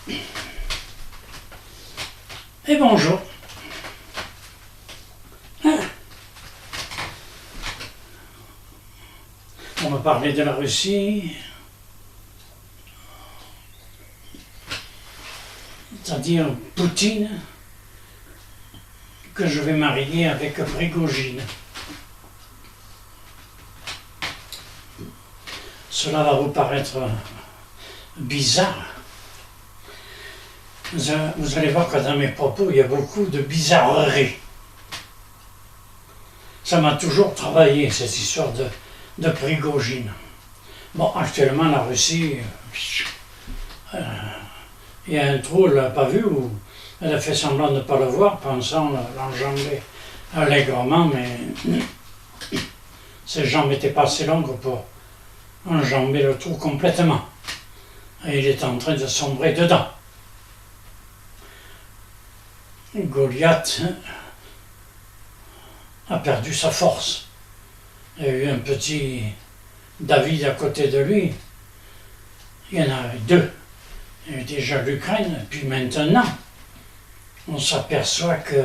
Et bonjour. On va parler de la Russie, c'est-à-dire Poutine, que je vais marier avec Prigojine. Cela va vous paraître bizarre. Vous allez voir que dans mes propos, il y a beaucoup de bizarreries. Ça m'a toujours travaillé, cette histoire de Prigojine. Bon, actuellement, la Russie, il y a un trou, elle l'a pas vu, où elle a fait semblant de ne pas le voir, pensant l'enjamber allègrement, mais ses jambes n'étaient pas assez longues pour enjamber le trou complètement. Et il est en train de sombrer dedans. Goliath a perdu sa force. Il y a eu un petit David à côté de lui. Il y en a deux. Il y a eu déjà l'Ukraine, et puis maintenant, on s'aperçoit que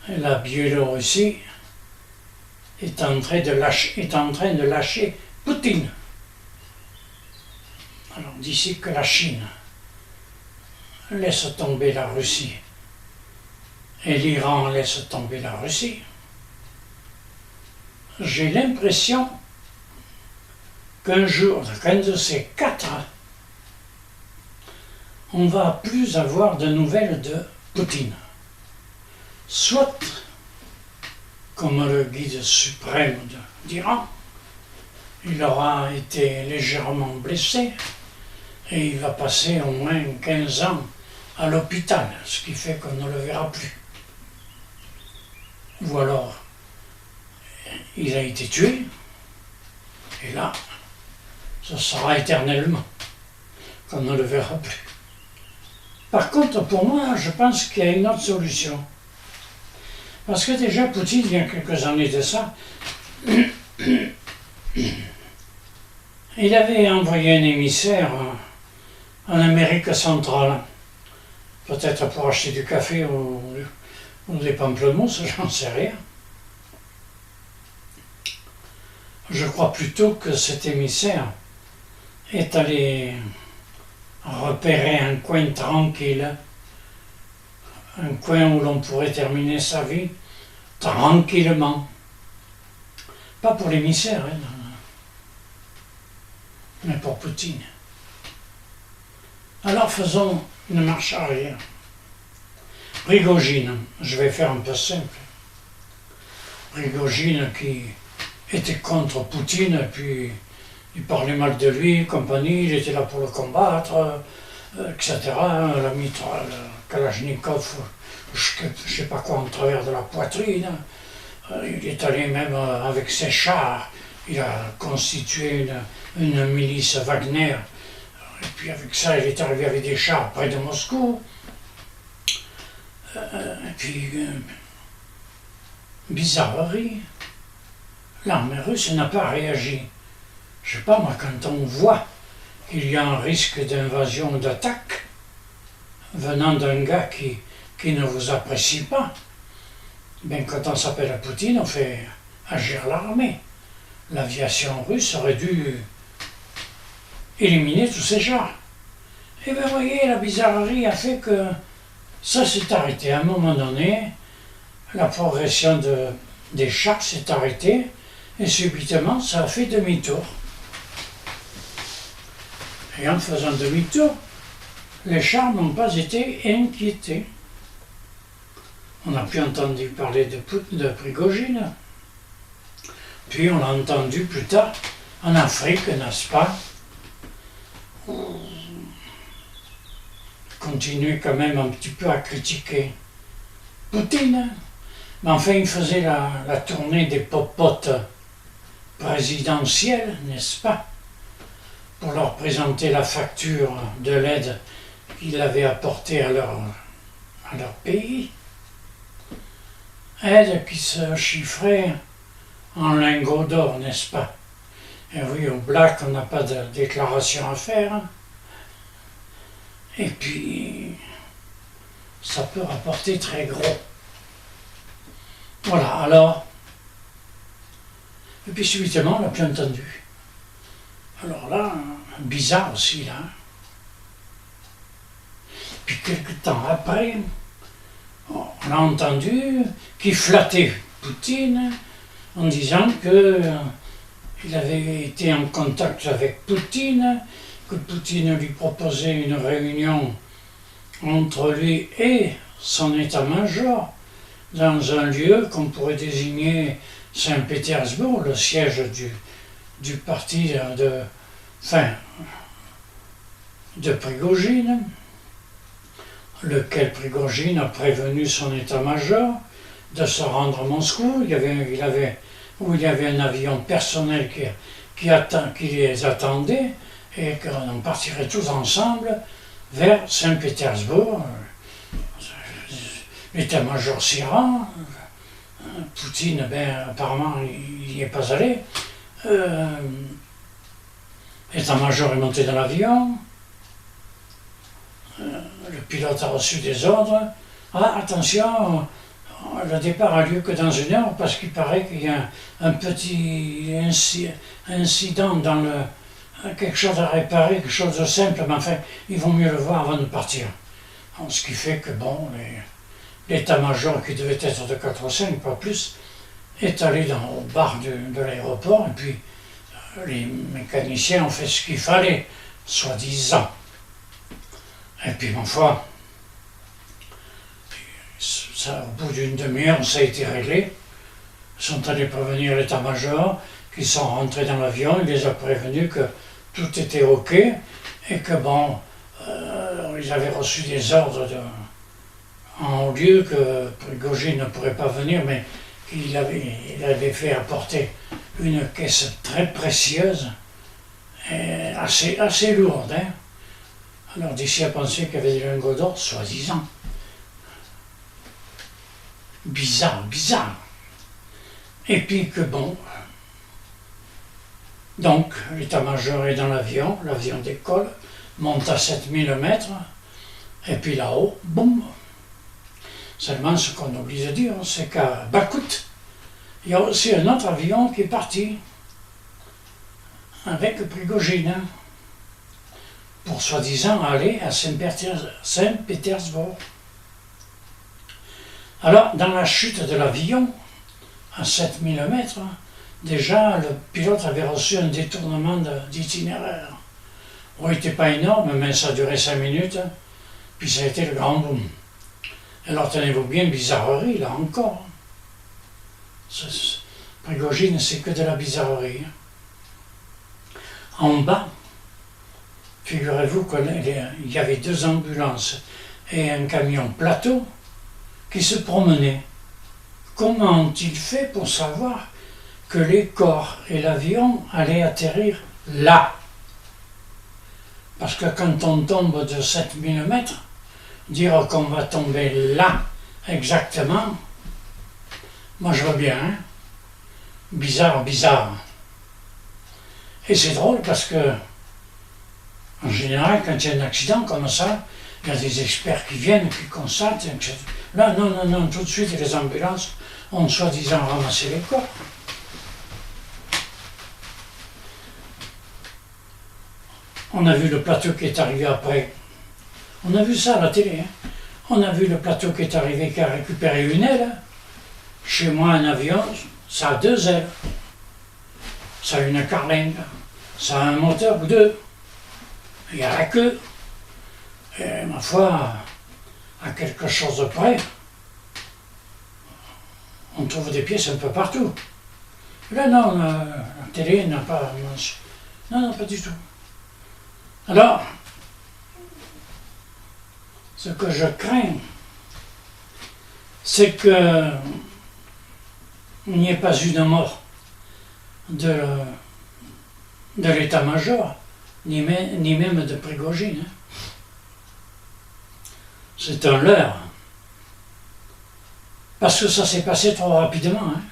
la Biélorussie est en train de lâcher Poutine. Alors d'ici que la Chine laisse tomber la Russie et l'Iran laisse tomber la Russie, j'ai l'impression qu'un jour, qu'un de ces quatre, on ne va plus avoir de nouvelles de Poutine. Soit, comme le guide suprême d'Iran, il aura été légèrement blessé et il va passer au moins 15 ans à l'hôpital, ce qui fait qu'on ne le verra plus. Ou alors, il a été tué, et là, ce sera éternellement, qu'on ne le verra plus. Par contre, pour moi, je pense qu'il y a une autre solution. Parce que déjà, Poutine, il y a quelques années de ça, il avait envoyé un émissaire en Amérique centrale, peut-être pour acheter du café ou des pamplemousses, j'en sais rien. Je crois plutôt que cet émissaire est allé repérer un coin tranquille, un coin où l'on pourrait terminer sa vie tranquillement. Pas pour l'émissaire, hein, mais pour Poutine. Alors faisons une marche arrière. Prigojine, je vais faire un peu simple. Prigojine qui était contre Poutine, et puis il parlait mal de lui, compagnie, il était là pour le combattre, etc. La mitraille, Kalachnikov, je ne sais pas quoi, en travers de la poitrine. Il est allé même avec ses chars, il a constitué une milice Wagner, et puis avec ça, il est arrivé avec des chars près de Moscou. Et puis, bizarrerie, l'armée russe n'a pas réagi. Je ne sais pas, moi, quand on voit qu'il y a un risque d'invasion ou d'attaque venant d'un gars qui ne vous apprécie pas, bien, quand on s'appelle à Poutine, on fait agir l'armée. L'aviation russe aurait dû éliminer tous ces chars. Et bien, vous voyez, la bizarrerie a fait que ça s'est arrêté. À un moment donné, la progression des chars s'est arrêtée, et subitement, ça a fait demi-tour. Et en faisant demi-tour, les chars n'ont pas été inquiétés. On n'a plus entendu parler de Prigojine. Puis on l'a entendu plus tard en Afrique, n'est-ce pas? Continuer quand même un petit peu à critiquer Poutine. Mais enfin, il faisait la tournée des popotes présidentielles, n'est-ce pas? Pour leur présenter la facture de l'aide qu'il avait apportée à leur pays. Aide qui se chiffrait en lingots d'or, n'est-ce pas? Et oui, au Black, on n'a pas de déclaration à faire. Et puis, ça peut rapporter très gros. Voilà, alors, et puis subitement, on l'a plus entendu. Alors là, bizarre aussi, là. Puis quelques temps après, on a entendu qu'il flattait Poutine en disant qu'il avait été en contact avec Poutine, que Poutine lui proposait une réunion entre lui et son état-major dans un lieu qu'on pourrait désigner Saint-Pétersbourg, le siège du parti de Prigojine, lequel Prigojine a prévenu son état-major de se rendre à Moscou. Il y avait un avion personnel qui les attendait et qu'on partirait tous ensemble vers Saint-Pétersbourg. L'état-major s'y rend. Poutine, apparemment, il n'y est pas allé. L'état-major est monté dans l'avion. Le pilote a reçu des ordres. Ah, attention, le départ a lieu que dans 1 heure parce qu'il paraît qu'il y a un petit incident dans quelque chose à réparer, quelque chose de simple, mais enfin, il vaut mieux le voir avant de partir. Ce qui fait que, bon, l'état-major, qui devait être de 4 ou 5, pas plus, est allé au bar de l'aéroport, et puis les mécaniciens ont fait ce qu'il fallait, soi-disant. Et puis, ma foi, au bout d'une demi-heure, ça a été réglé. Ils sont allés prévenir l'état-major, qu'ils sont rentrés dans l'avion, il les a prévenus que tout était OK, et que, bon, ils avaient reçu des ordres en haut lieu que Prigojine ne pourrait pas venir, mais il avait fait apporter une caisse très précieuse, et assez lourde. Hein. Alors d'ici à penser qu'il y avait des lingots d'or, soi-disant. Bizarre. Et puis que bon, donc l'état-major est dans l'avion décolle, monte à 7000 mètres, et puis là-haut, boum. Seulement, ce qu'on oublie de dire, c'est qu'à Bakout, il y a aussi un autre avion qui est parti avec Prigojine pour soi-disant aller à Saint-Pétersbourg. Alors, dans la chute de l'avion, à 7000 mètres, déjà, le pilote avait reçu un détournement d'itinéraire. Bon, il n'était pas énorme, mais ça a duré 5 minutes, puis ça a été le grand boom. Alors tenez-vous bien, bizarrerie, là encore. Prigojine, c'est que de la bizarrerie. En bas, figurez-vous qu'il y avait 2 ambulances et un camion plateau qui se promenaient. Comment ont-ils fait pour savoir que les corps et l'avion allaient atterrir là? Parce que quand on tombe de 7000 mètres, dire qu'on va tomber là, exactement, moi je vois bien, hein? Bizarre. Et c'est drôle parce que, en général, quand il y a un accident comme ça, il y a des experts qui viennent, qui constatent, etc. Là, non, tout de suite, les ambulances ont soi-disant ramassé les corps. On a vu le plateau qui est arrivé après. On a vu ça à la télé. Hein. On a vu le plateau qui est arrivé, qui a récupéré une aile. Chez moi, un avion, ça a 2 ailes. Ça a une carlingue. Ça a un moteur ou 2. Il y a la queue. Et ma foi, à quelque chose de près, on trouve des pièces un peu partout. Là, non, la télé n'a pas... Non, pas du tout. Alors, ce que je crains, c'est qu'il n'y ait pas eu de mort de l'état-major, ni même de Prigojine. Hein. C'est un leurre. Parce que ça s'est passé trop rapidement. Hein.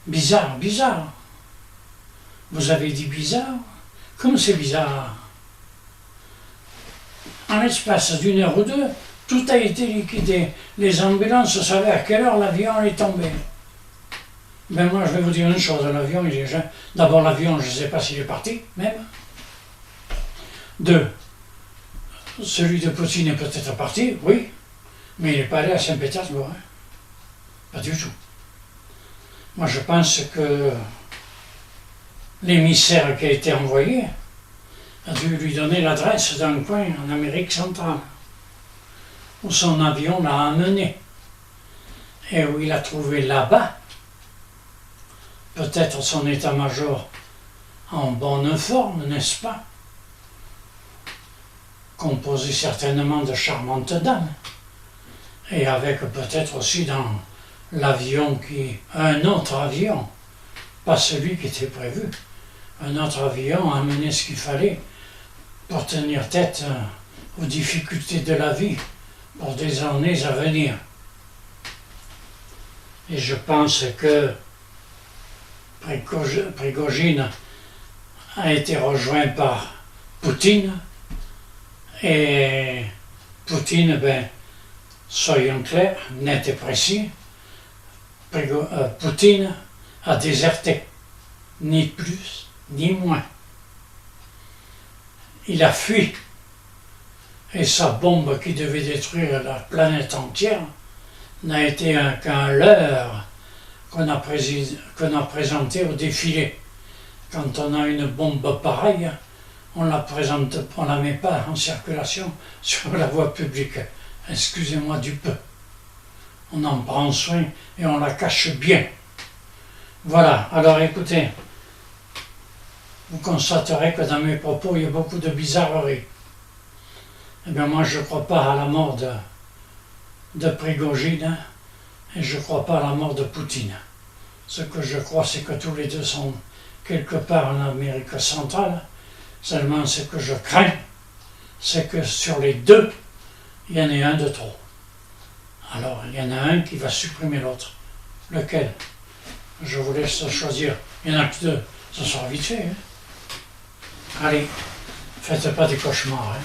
Bizarre. Vous avez dit bizarre? Comme c'est bizarre. en l'espace d'une heure ou deux, tout a été liquidé. Les ambulances savaient à quelle heure l'avion est tombé. Ben moi, je vais vous dire une chose, l'avion, il est déjà... D'abord, l'avion, je ne sais pas s'il est parti, même. Deux, celui de Poutine est peut-être parti, oui, mais il n'est pas allé à Saint-Pétersbourg. Hein. Pas du tout. Moi, je pense que l'émissaire qui a été envoyé a dû lui donner l'adresse d'un coin en Amérique centrale, où son avion l'a amené, et où il a trouvé là-bas peut-être son état-major en bonne forme, n'est-ce pas? Composé certainement de charmantes dames, et avec peut-être aussi dans l'avion un autre avion, pas celui qui était prévu, un autre avion a amené ce qu'il fallait pour tenir tête aux difficultés de la vie pour des années à venir. Et je pense que Prigojine a été rejoint par Poutine, et Poutine, ben, soyons clairs, net et précis, Poutine a déserté, ni plus ni moins. Il a fui, et sa bombe qui devait détruire la planète entière n'a été qu'un leurre qu'on a présenté au défilé. Quand on a une bombe pareille, on la présente, on la met pas en circulation sur la voie publique. Excusez-moi du peu. On en prend soin et on la cache bien. Voilà, alors écoutez, vous constaterez que dans mes propos, il y a beaucoup de bizarreries. Eh bien moi, je ne crois pas à la mort de Prigojine, et je ne crois pas à la mort de Poutine. Ce que je crois, c'est que tous les deux sont quelque part en Amérique centrale. Seulement, ce que je crains, c'est que sur les deux, il y en ait un de trop. Alors, il y en a un qui va supprimer l'autre. Lequel? Je vous laisse choisir. Il n'y en a que deux. Ça sera vite fait. Hein? Allez, faites pas des cauchemars. Hein?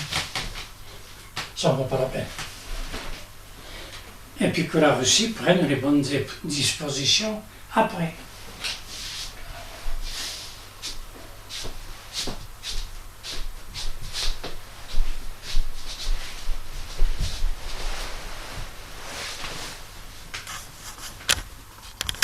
Ça ne vaut pas la peine. Et puis que la Russie prenne les bonnes dispositions après.